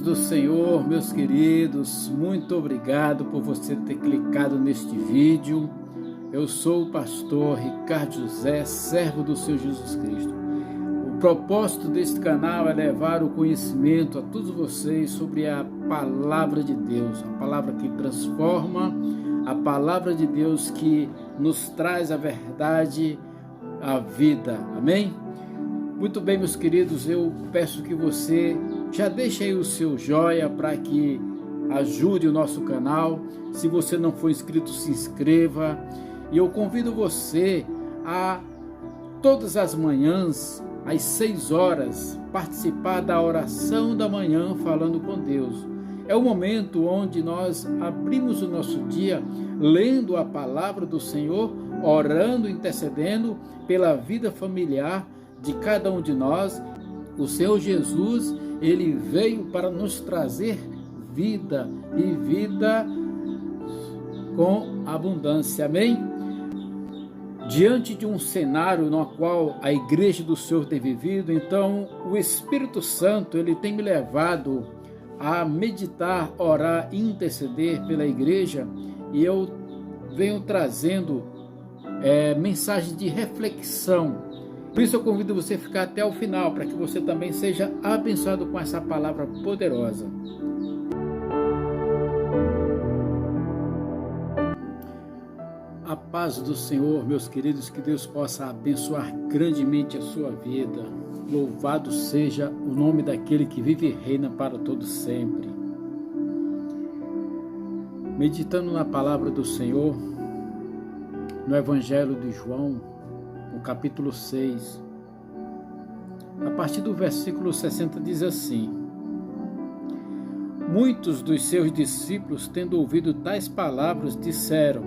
do Senhor, meus queridos, muito obrigado por você ter clicado neste vídeo. Eu sou o pastor Ricardo José, servo do Senhor Jesus Cristo. O propósito deste canal é levar o conhecimento a todos vocês sobre a palavra de Deus, a palavra que transforma, a palavra de Deus que nos traz a verdade, a vida. Amém? Muito bem, meus queridos, eu peço que você já deixe aí o seu joia para que ajude o nosso canal. Se você não for inscrito, se inscreva. E eu convido você a todas as manhãs, às 6 horas, participar da oração da manhã falando com Deus. É o momento onde nós abrimos o nosso dia lendo a palavra do Senhor, orando, intercedendo pela vida familiar de cada um de nós. O Senhor Jesus, Ele veio para nos trazer vida e vida com abundância. Amém? Diante de um cenário no qual a igreja do Senhor tem vivido, então o Espírito Santo, Ele tem me levado a meditar, orar, interceder pela igreja, e eu venho trazendo mensagens de reflexão. Por isso eu convido você a ficar até o final, para que você também seja abençoado com essa palavra poderosa. A paz do Senhor, meus queridos, que Deus possa abençoar grandemente a sua vida. Louvado seja o nome daquele que vive e reina para todo sempre. Meditando na palavra do Senhor, no Evangelho de João, no capítulo 6, a partir do versículo 60, diz assim: Muitos dos seus discípulos, tendo ouvido tais palavras, disseram: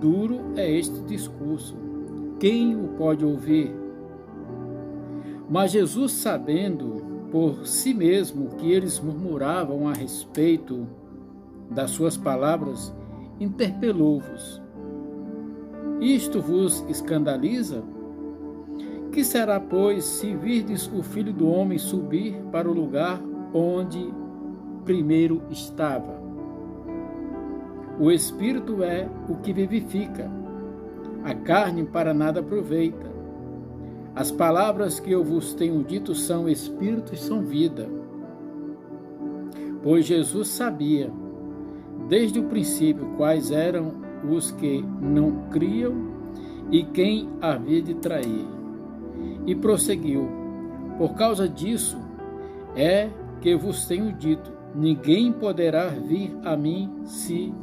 Duro é este discurso, quem o pode ouvir? Mas Jesus, sabendo por si mesmo que eles murmuravam a respeito das suas palavras, interpelou-os: Isto vos escandaliza? Que será, pois, se virdes o Filho do Homem subir para o lugar onde primeiro estava? O Espírito é o que vivifica, a carne para nada aproveita. As palavras que eu vos tenho dito são Espírito e são vida. Pois Jesus sabia, desde o princípio, quais eram os que não criam e quem havia de trair. E prosseguiu: Por causa disso é que vos tenho dito, ninguém poderá vir a mim se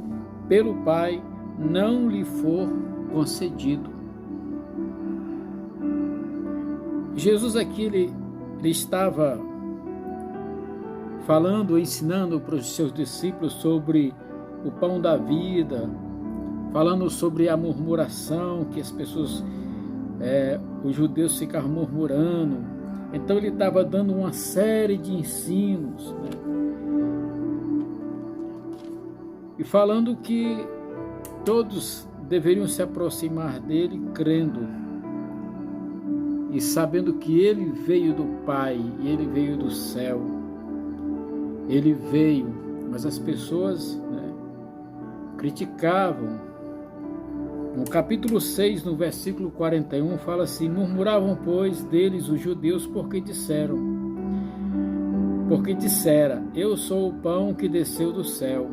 pelo Pai não lhe for concedido. Jesus aqui, ele estava falando, ensinando para os seus discípulos sobre o pão da vida, falando sobre a murmuração, que as pessoas, os judeus ficavam murmurando. Então ele estava dando uma série de ensinos, né? E falando que todos deveriam se aproximar dele crendo e sabendo que ele veio do Pai, e ele veio do céu. Ele veio, mas as pessoas, criticavam. No capítulo 6, no versículo 41, fala assim: Murmuravam, pois, deles os judeus, porque dissera, eu sou o pão que desceu do céu.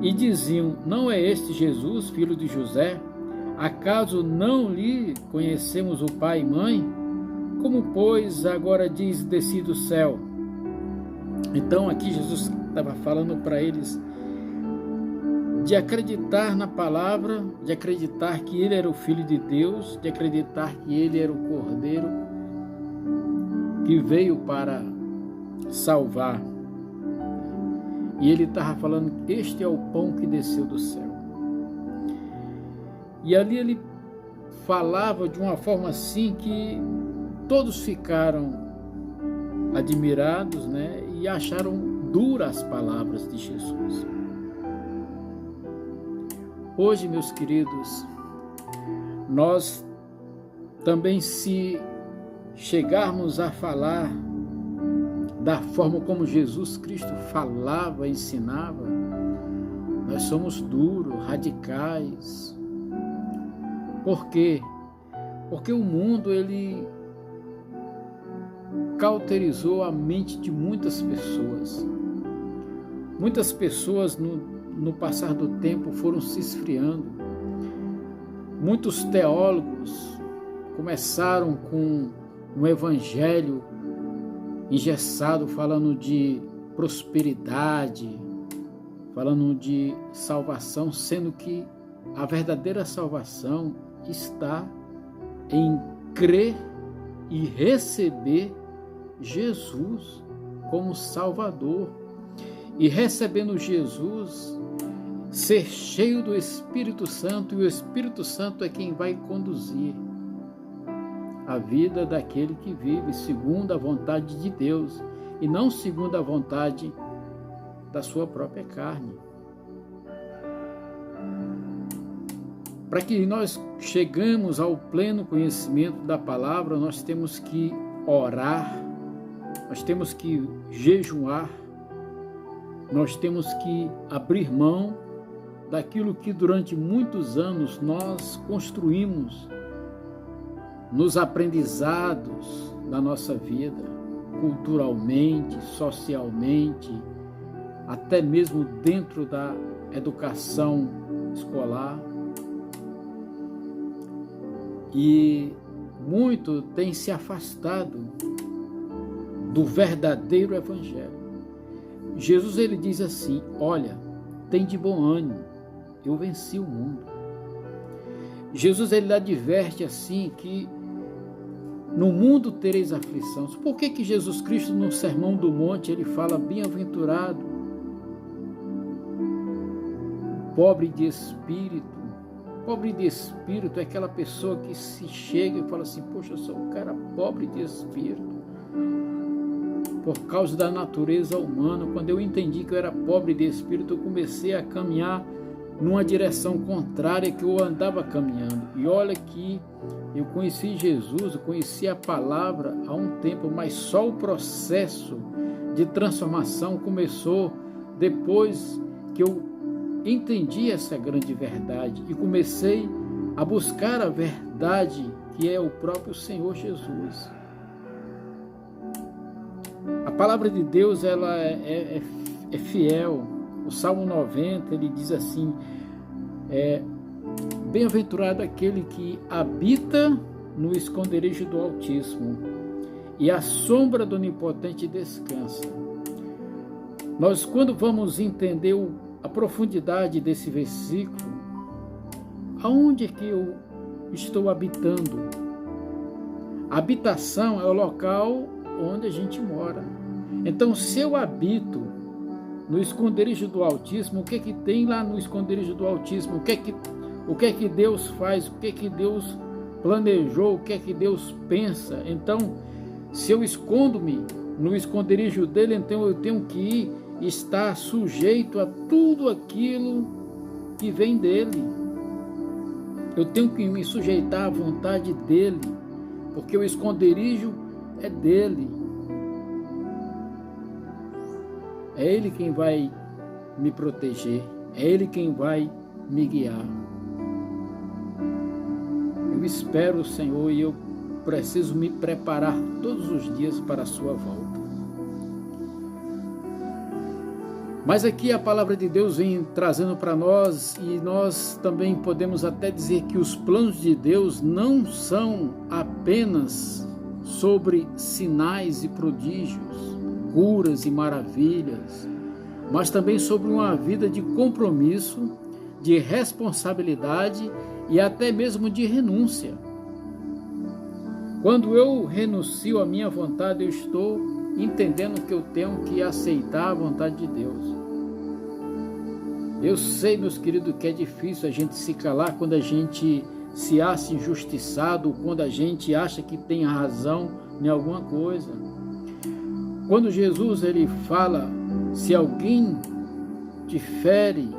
E diziam: Não é este Jesus, filho de José? Acaso não lhe conhecemos o pai e mãe? Como, pois, agora diz: desci do céu? Então aqui Jesus estava falando para eles de acreditar na palavra, de acreditar que ele era o Filho de Deus, de acreditar que ele era o Cordeiro que veio para salvar. E ele estava falando: este é o pão que desceu do céu. E ali ele falava de uma forma assim que todos ficaram admirados, e acharam duras as palavras de Jesus. Hoje, meus queridos, nós também, se chegarmos a falar da forma como Jesus Cristo falava, ensinava, nós somos duros, radicais. Por quê? Porque o mundo, ele cauterizou a mente de muitas pessoas. Muitas pessoas, no passar do tempo, foram se esfriando. Muitos teólogos começaram com um evangelho engessado, falando de prosperidade, falando de salvação, sendo que a verdadeira salvação está em crer e receber Jesus como Salvador. E recebendo Jesus, ser cheio do Espírito Santo, e o Espírito Santo é quem vai conduzir a vida daquele que vive segundo a vontade de Deus e não segundo a vontade da sua própria carne. Para que nós chegamos ao pleno conhecimento da palavra, nós temos que orar, nós temos que jejuar, nós temos que abrir mão daquilo que durante muitos anos nós construímos nos aprendizados da nossa vida, culturalmente, socialmente, até mesmo dentro da educação escolar. E muito tem se afastado do verdadeiro evangelho. Jesus, ele diz assim: olha, tem de bom ânimo, eu venci o mundo. Jesus, ele adverte assim que no mundo tereis aflição. Por que Jesus Cristo no Sermão do Monte ele fala bem-aventurado, pobre de espírito? Pobre de espírito é aquela pessoa que se chega e fala assim: poxa, eu sou um cara pobre de espírito. Por causa da natureza humana, quando eu entendi que eu era pobre de espírito, eu comecei a caminhar numa direção contrária que eu andava caminhando. E olha que eu conheci Jesus, eu conheci a palavra há um tempo, mas só o processo de transformação começou depois que eu entendi essa grande verdade e comecei a buscar a verdade que é o próprio Senhor Jesus. A palavra de Deus, ela é fiel. O Salmo 90, ele diz assim: bem-aventurado aquele que habita no esconderijo do Altíssimo e à sombra do Onipotente descansa. Nós, quando vamos entender a profundidade desse versículo, aonde é que eu estou habitando? A habitação é o local onde a gente mora. Então, se eu habito no esconderijo do Altíssimo, o que é que tem lá no esconderijo do Altíssimo? O que é que Deus faz? O que é que Deus planejou? O que é que Deus pensa? Então, se eu escondo-me no esconderijo dele, então eu tenho que ir estar sujeito a tudo aquilo que vem dele. Eu tenho que me sujeitar à vontade dele, porque o esconderijo é dele. É ele quem vai me proteger, é ele quem vai me guiar. Eu espero o Senhor e eu preciso me preparar todos os dias para a sua volta. Mas aqui a palavra de Deus vem trazendo para nós, e nós também podemos até dizer que os planos de Deus não são apenas sobre sinais e prodígios, curas e maravilhas, mas também sobre uma vida de compromisso, de responsabilidade e até mesmo de renúncia. Quando eu renuncio à minha vontade, eu estou entendendo que eu tenho que aceitar a vontade de Deus. Eu sei, meus queridos, que é difícil a gente se calar quando a gente se acha injustiçado, quando a gente acha que tem razão em alguma coisa. Quando Jesus ele fala: se alguém te fere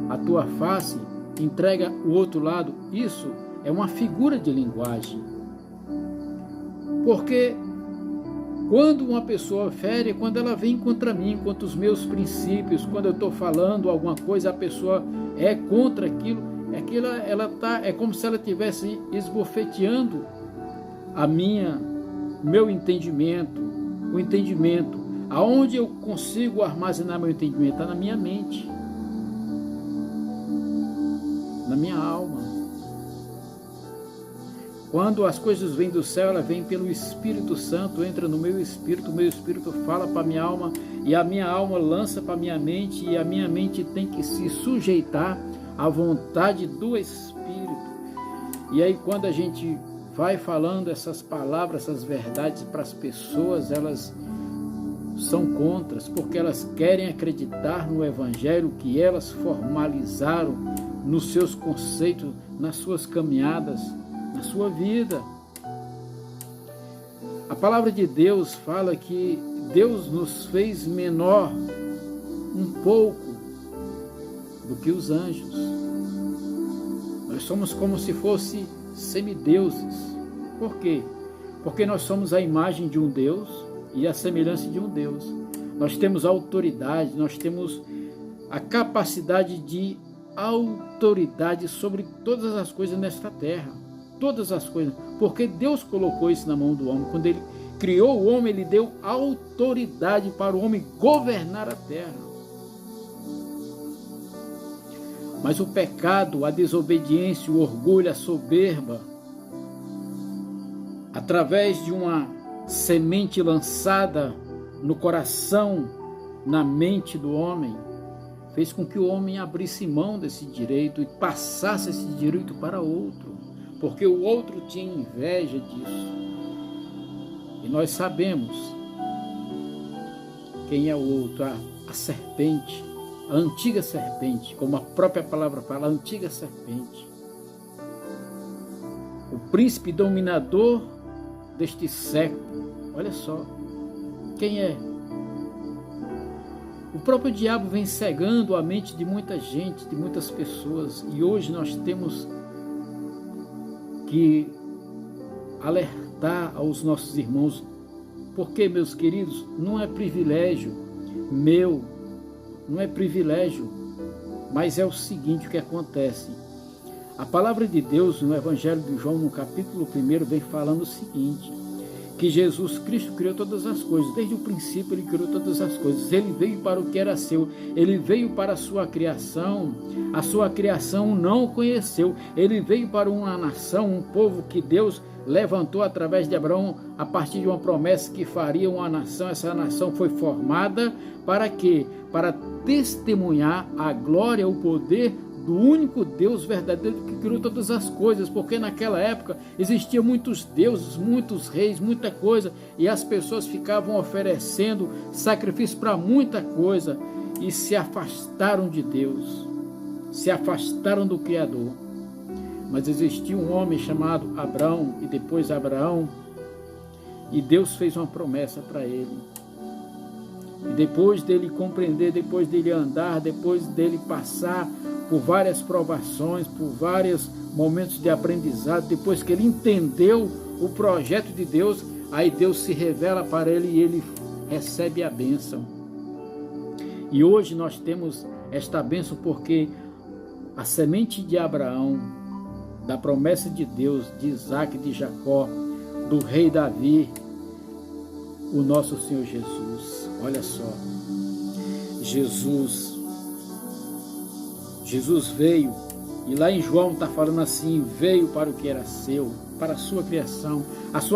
a tua face, entrega o outro lado, isso é uma figura de linguagem. Porque Quando uma pessoa fere, é quando ela vem contra mim, contra os meus princípios, quando eu estou falando alguma coisa, a pessoa é contra aquilo, é como se ela estivesse esbofeteando meu entendimento, o entendimento. Aonde eu consigo armazenar meu entendimento? Está na minha mente, na minha alma. Quando as coisas vêm do céu, ela vem pelo Espírito Santo, entra no meu espírito, o meu espírito fala para a minha alma, e a minha alma lança para a minha mente, e a minha mente tem que se sujeitar à vontade do Espírito. E aí quando a gente vai falando essas palavras, essas verdades para as pessoas, elas são contras, porque elas querem acreditar no Evangelho que elas formalizaram nos seus conceitos, nas suas caminhadas, na sua vida. A palavra de Deus fala que Deus nos fez menor um pouco do que os anjos. Nós somos como se fosse semideuses. Por quê? Porque nós somos a imagem de um Deus e a semelhança de um Deus. Nós temos autoridade, nós temos a capacidade de autoridade sobre todas as coisas nesta terra. Todas as coisas, porque Deus colocou isso na mão do homem. Quando Ele criou o homem, Ele deu autoridade para o homem governar a terra. Mas o pecado, a desobediência, o orgulho, a soberba, através de uma semente lançada no coração, na mente do homem, fez com que o homem abrisse mão desse direito e passasse esse direito para outro, porque o outro tinha inveja disso. E nós sabemos quem é o outro, a serpente, a antiga serpente, como a própria palavra fala, a antiga serpente. O príncipe dominador deste século, olha só, quem é? O próprio diabo vem cegando a mente de muita gente, de muitas pessoas, e hoje nós temos que alertar aos nossos irmãos, porque, meus queridos, não é privilégio meu, não é privilégio, mas é o seguinte, o que acontece. A palavra de Deus no Evangelho de João, no capítulo 1, vem falando o seguinte, que Jesus Cristo criou todas as coisas, desde o princípio Ele criou todas as coisas, Ele veio para o que era seu, Ele veio para a sua criação não o conheceu, Ele veio para uma nação, um povo que Deus levantou através de Abraão, a partir de uma promessa que faria uma nação. Essa nação foi formada para quê? Para testemunhar a glória, o poder do único Deus verdadeiro que criou todas as coisas, porque naquela época existiam muitos deuses, muitos reis, muita coisa, e as pessoas ficavam oferecendo sacrifício para muita coisa e se afastaram de Deus, se afastaram do Criador. Mas existia um homem chamado Abraão, e depois Abraão, e Deus fez uma promessa para ele. E depois dele compreender, depois dele andar, depois dele passar por várias provações, por vários momentos de aprendizado, depois que ele entendeu o projeto de Deus, aí Deus se revela para ele e ele recebe a bênção. E hoje nós temos esta bênção porque a semente de Abraão, da promessa de Deus, de Isaac, de Jacó, do rei Davi, o nosso Senhor Jesus. Olha só, Jesus veio, e lá em João está falando assim, veio para o que era seu, para a sua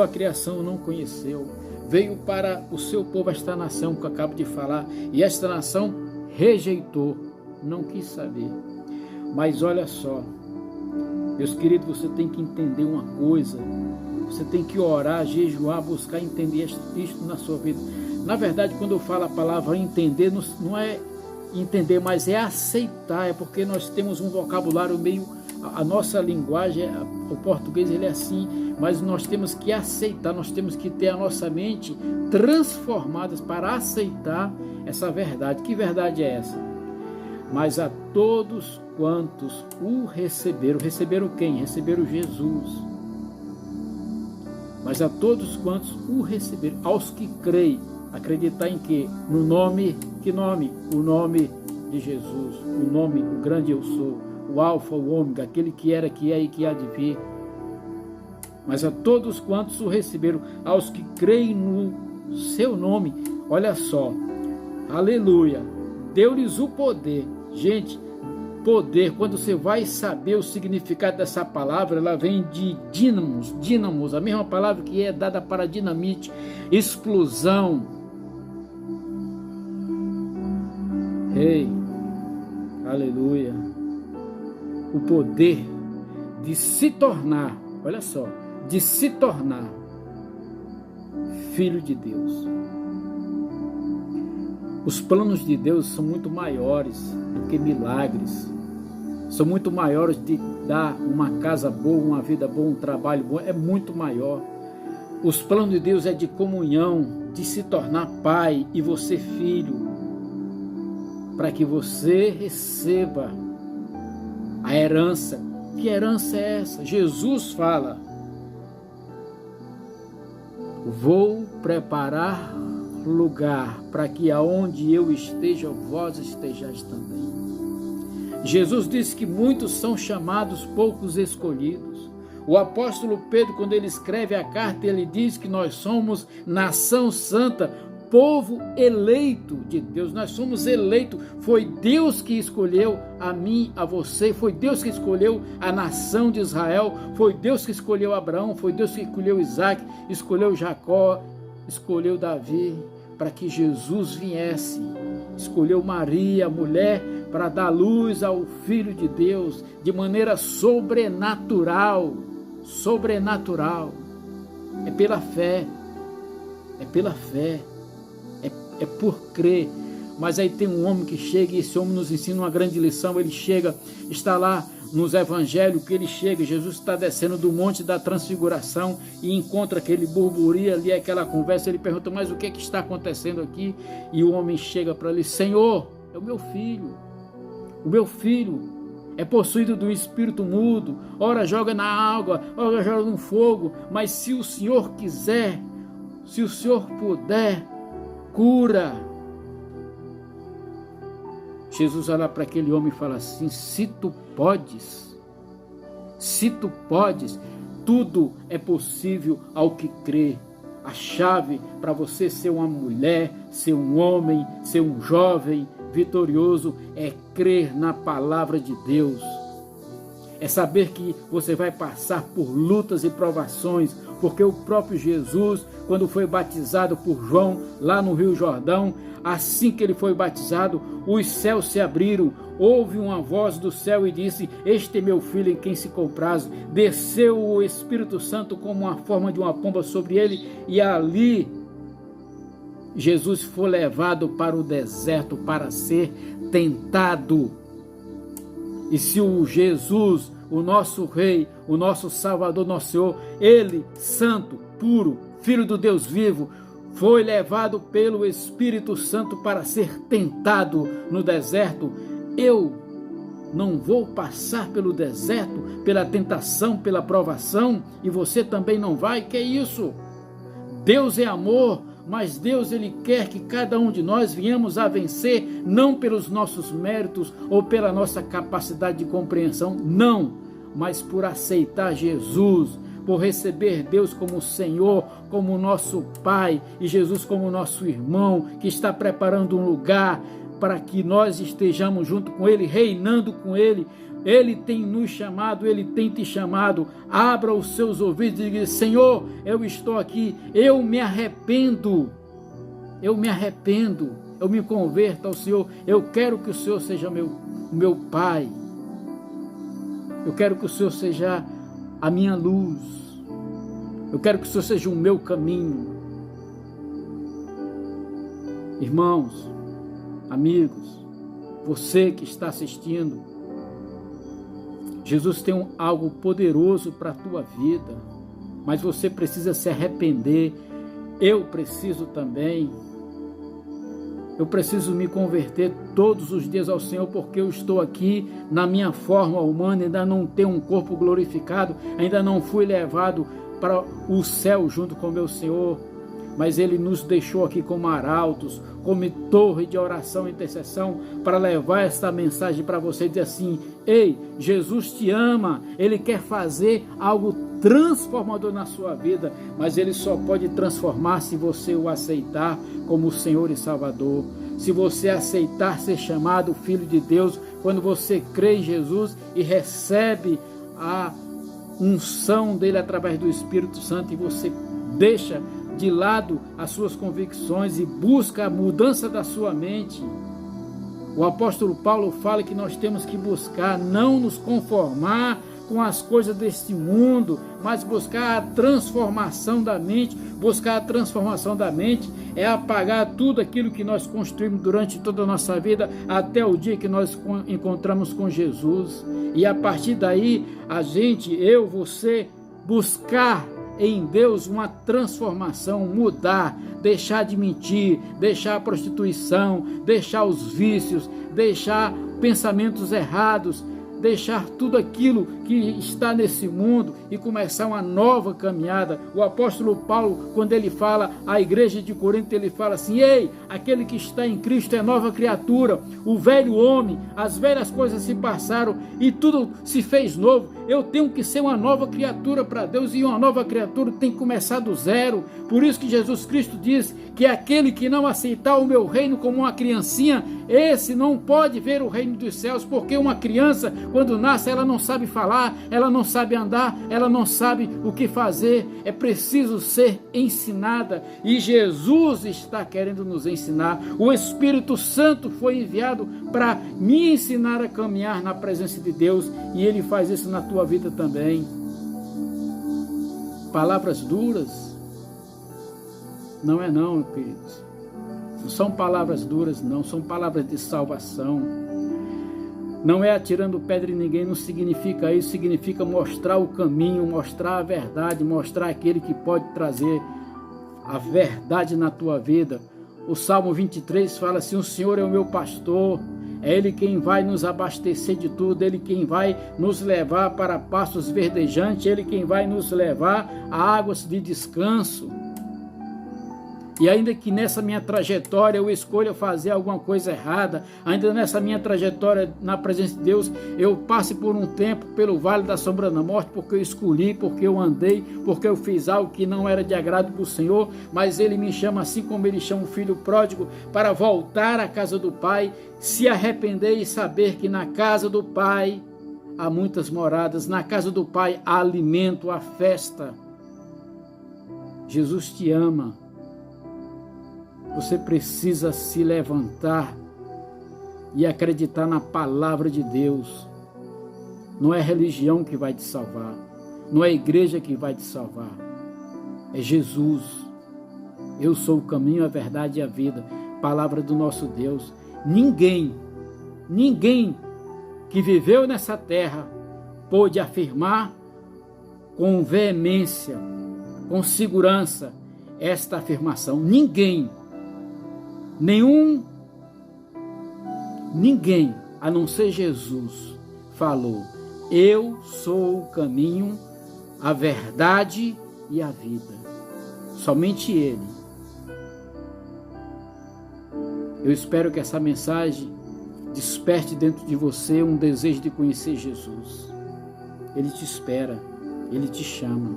criação não conheceu, veio para o seu povo, esta nação que eu acabo de falar, e esta nação rejeitou, não quis saber. Mas olha só, meus queridos, você tem que entender uma coisa, você tem que orar, jejuar, buscar entender isto na sua vida. Na verdade, quando eu falo a palavra entender, não é entender, mas é aceitar, é porque nós temos um vocabulário meio, a nossa linguagem, o português ele é assim, mas nós temos que aceitar, nós temos que ter a nossa mente transformada para aceitar essa verdade. Que verdade é essa? Mas a todos quantos o receberam quem? Receberam Jesus. mas a todos quantos o receberam, aos que creem. Acreditar em quê? No nome, que nome? O nome de Jesus, o nome, o grande eu sou, o alfa, o ômega, aquele que era, que é e que há de vir. Mas a todos quantos o receberam, aos que creem no seu nome, olha só, aleluia, deu-lhes o poder. Gente, poder, quando você vai saber o significado dessa palavra, ela vem de dínamos, a mesma palavra que é dada para dinamite, explosão. Ei, aleluia, o poder de se tornar, olha só, de se tornar filho de Deus. Os planos de Deus são muito maiores do que milagres, são muito maiores de dar uma casa boa, uma vida boa, um trabalho bom, é muito maior. Os planos de Deus é de comunhão, de se tornar pai e você filho, para que você receba a herança. Que herança é essa? Jesus fala: vou preparar lugar para que aonde eu esteja, vós estejais também. Jesus disse que muitos são chamados, poucos escolhidos. O apóstolo Pedro, quando ele escreve a carta, ele diz que nós somos nação santa, povo eleito de Deus. Nós somos eleitos. Foi Deus que escolheu a mim, a você. Foi Deus que escolheu a nação de Israel. Foi Deus que escolheu Abraão. Foi Deus que escolheu Isaac, escolheu Jacó, escolheu Davi, para que Jesus viesse. Escolheu Maria, a mulher, para dar luz ao Filho de Deus de maneira sobrenatural. Sobrenatural. É pela fé. É pela fé. É por crer. Mas aí tem um homem que chega, e esse homem nos ensina uma grande lição. Ele chega, está lá nos evangelhos, que ele chega, Jesus está descendo do monte da transfiguração e encontra aquele burburinho ali, aquela conversa. Ele pergunta: mas o que é que está acontecendo aqui? E o homem chega para ele: Senhor, é o meu filho é possuído de um espírito mudo, ora joga na água, ora joga no fogo, mas se o Senhor quiser, se o Senhor puder, cura. Jesus olha para aquele homem e fala assim: se tu podes, tudo é possível ao que crê. A chave para você ser uma mulher, ser um homem, ser um jovem vitorioso é crer na palavra de Deus. É saber que você vai passar por lutas e provações, porque o próprio Jesus, quando foi batizado por João lá no Rio Jordão, assim que ele foi batizado, os céus se abriram, houve uma voz do céu e disse: este é meu filho em quem se comprazo. Desceu o Espírito Santo como uma forma de uma pomba sobre ele, e ali Jesus foi levado para o deserto para ser tentado. E se o Jesus, o nosso Rei, o nosso Salvador, nosso Senhor, ele, santo, puro, Filho do Deus vivo, foi levado pelo Espírito Santo para ser tentado no deserto, eu não vou passar pelo deserto, pela tentação, pela provação, e você também não vai? Que é isso? Deus é amor, mas Deus, ele quer que cada um de nós venhamos a vencer, não pelos nossos méritos ou pela nossa capacidade de compreensão, não, mas por aceitar Jesus, por receber Deus como Senhor, como nosso Pai, e Jesus como nosso irmão, que está preparando um lugar para que nós estejamos junto com Ele, reinando com Ele. Ele tem nos chamado, Ele tem te chamado. Abra os seus ouvidos e diga: Senhor, eu estou aqui, eu me arrependo, eu me converto ao Senhor, eu quero que o Senhor seja meu Pai, eu quero que o Senhor seja a minha luz, eu quero que o Senhor seja o meu caminho. Irmãos, amigos, você que está assistindo, Jesus tem algo poderoso para a tua vida, mas você precisa se arrepender. Eu preciso também. Eu preciso me converter todos os dias ao Senhor, porque eu estou aqui na minha forma humana, ainda não tenho um corpo glorificado, ainda não fui levado para o céu junto com o meu Senhor, mas Ele nos deixou aqui como arautos, como torre de oração e intercessão, para levar esta mensagem para você e dizer assim: ei, Jesus te ama, Ele quer fazer algo transformador na sua vida, mas Ele só pode transformar se você o aceitar como Senhor e Salvador. Se você aceitar ser chamado Filho de Deus, quando você crê em Jesus e recebe a unção dele através do Espírito Santo, e você deixa de lado as suas convicções e busca a mudança da sua mente. O apóstolo Paulo fala que nós temos que buscar não nos conformar com as coisas deste mundo, mas buscar a transformação da mente. Buscar a transformação da mente é apagar tudo aquilo que nós construímos durante toda a nossa vida, até o dia que nós encontramos com Jesus. E a partir daí, a gente, eu, você, buscar em Deus uma transformação, mudar, deixar de mentir, deixar a prostituição, deixar os vícios, deixar pensamentos errados, deixar tudo aquilo que está nesse mundo e começar uma nova caminhada. O apóstolo Paulo, quando ele fala à igreja de Corinto, ele fala assim: ei, aquele que está em Cristo é nova criatura, o velho homem, as velhas coisas se passaram e tudo se fez novo. Eu tenho que ser uma nova criatura para Deus, e uma nova criatura tem que começar do zero. Por isso que Jesus Cristo diz que aquele que não aceitar o meu reino como uma criancinha, esse não pode ver o reino dos céus, porque uma criança, quando nasce, ela não sabe falar, ela não sabe andar, ela não sabe o que fazer. É preciso ser ensinada, e Jesus está querendo nos ensinar. O Espírito Santo foi enviado para me ensinar a caminhar na presença de Deus, e Ele faz isso na tua vida também. Palavras duras? Não é não, queridos. Não são palavras duras, não. São palavras de salvação. Não é atirando pedra em ninguém, não significa isso. Significa mostrar o caminho, mostrar a verdade, mostrar aquele que pode trazer a verdade na tua vida. O Salmo 23 fala assim: o Senhor é o meu pastor, é Ele quem vai nos abastecer de tudo, Ele quem vai nos levar para pastos verdejantes, Ele quem vai nos levar a águas de descanso. E ainda que nessa minha trajetória eu escolha fazer alguma coisa errada, ainda nessa minha trajetória na presença de Deus, eu passe por um tempo pelo vale da sombra da morte, porque eu escolhi, porque eu andei, porque eu fiz algo que não era de agrado do Senhor, mas Ele me chama, assim como Ele chama o filho pródigo, para voltar à casa do Pai, se arrepender e saber que na casa do Pai há muitas moradas, na casa do Pai há alimento, há festa. Jesus te ama. Você precisa se levantar e acreditar na palavra de Deus. Não é religião que vai te salvar, não é a igreja que vai te salvar, é Jesus. Eu sou o caminho, a verdade e a vida. Palavra do nosso Deus. Ninguém que viveu nessa terra pôde afirmar com veemência, com segurança, esta afirmação. Ninguém, a não ser Jesus, falou: eu sou o caminho, a verdade e a vida. Somente Ele. Eu espero que essa mensagem desperte dentro de você um desejo de conhecer Jesus. Ele te espera, Ele te chama.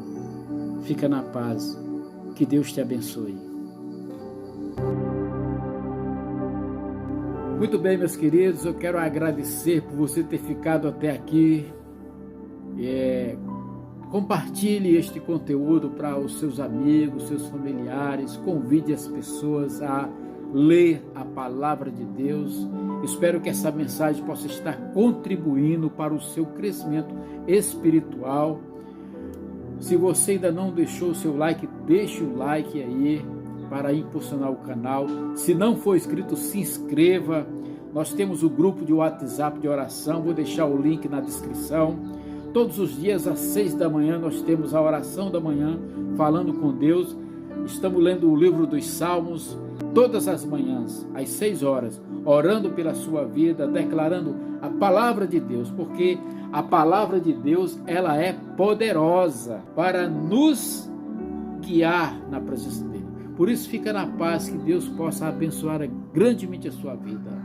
Fica na paz. Que Deus te abençoe. Muito bem, meus queridos, eu quero agradecer por você ter ficado até aqui. Compartilhe este conteúdo para os seus amigos, seus familiares, convide as pessoas a ler a palavra de Deus. Espero que essa mensagem possa estar contribuindo para o seu crescimento espiritual. Se você ainda não deixou o seu like, deixe o like aí para impulsionar o canal. Se não for inscrito, se inscreva. Nós temos o grupo de WhatsApp de oração, vou deixar o link na descrição. Todos os dias às 6 da manhã nós temos a oração da manhã, falando com Deus. Estamos lendo o livro dos Salmos todas as manhãs, às 6 horas. orando pela sua vida, declarando a palavra de Deus, porque a palavra de Deus, ela é poderosa para nos guiar na presença dele. Por isso, fica na paz, que Deus possa abençoar grandemente a sua vida.